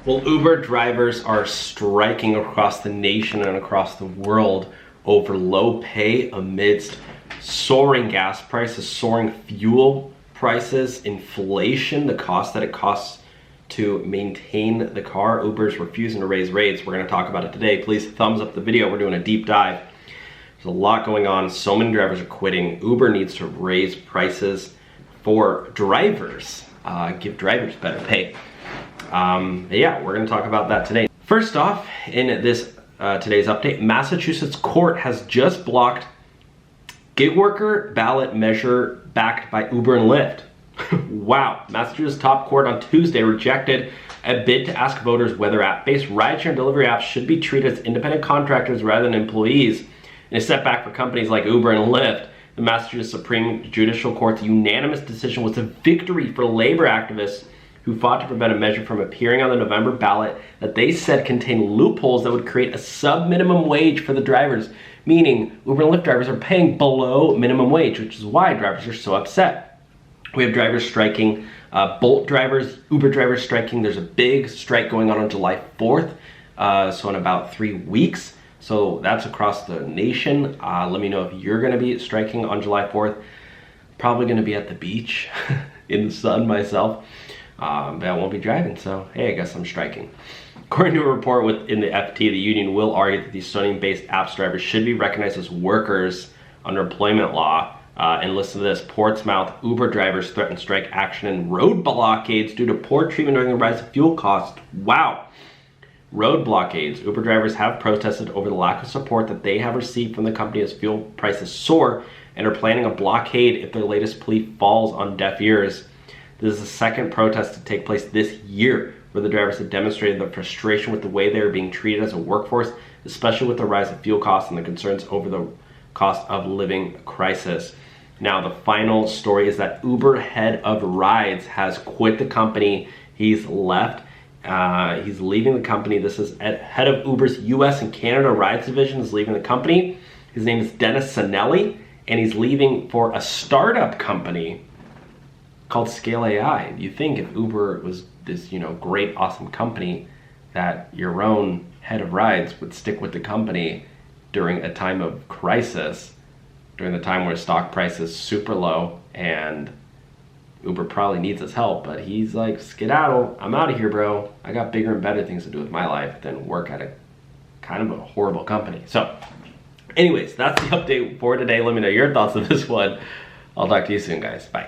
Well, Uber drivers are striking across the nation and across the world over low pay amidst soaring gas prices, soaring fuel prices, inflation, the cost that it costs to maintain the car. Uber's refusing to raise rates. We're going to talk about it today. Please thumbs up the video. We're doing a deep dive. There's a lot going on. So many drivers are quitting. Uber needs to raise prices for drivers. Give drivers better pay. Yeah, we're going to talk about that today. First off, in this today's update, Massachusetts court has just blocked gig worker ballot measure backed by Uber and Lyft. Wow. Massachusetts top court on Tuesday rejected a bid to ask voters whether app-based rideshare and delivery apps should be treated as independent contractors rather than employees. In a setback for companies like Uber and Lyft, the Massachusetts Supreme Judicial Court's unanimous decision was a victory for labor activists who fought to prevent a measure from appearing on the November ballot that they said contained loopholes that would create a sub-minimum wage for the drivers, meaning Uber and Lyft drivers are paying below minimum wage, which is why drivers are so upset. We have drivers striking, Bolt drivers, Uber drivers striking. There's a big strike going on July 4th, so in about 3 weeks. So that's across the nation. Let me know if you're gonna be striking on July 4th. Probably gonna be at the beach in the sun myself. But I won't be driving, so hey, I guess I'm striking. According to a report within the FT, the union will argue that these Estonian-based apps drivers should be recognized as workers under employment law. And listen to this, Portsmouth Uber drivers threaten strike action and road blockades due to poor treatment during the rise of fuel costs. Wow. Road blockades. Uber drivers have protested over the lack of support that they have received from the company as fuel prices soar and are planning a blockade if their latest plea falls on deaf ears. This is the second protest to take place this year where the drivers have demonstrated their frustration with the way they are being treated as a workforce, especially with the rise of fuel costs and the concerns over the cost of living crisis. Now, the final story is that Uber head of rides has quit the company. He's left. He's leaving the company. This is head of Uber's US and Canada rides division is leaving the company. His name is Dennis Sanelli, and he's leaving for a startup company called Scale AI. You think if Uber was this, great, awesome company, that your own head of rides would stick with the company during a time of crisis, during the time where stock price is super low and Uber probably needs his help, but he's like, skedaddle, I'm out of here, bro. I got bigger and better things to do with my life than work at a kind of a horrible company. So anyways, that's the update for today. Let me know your thoughts on this one. I'll talk to you soon, guys. Bye.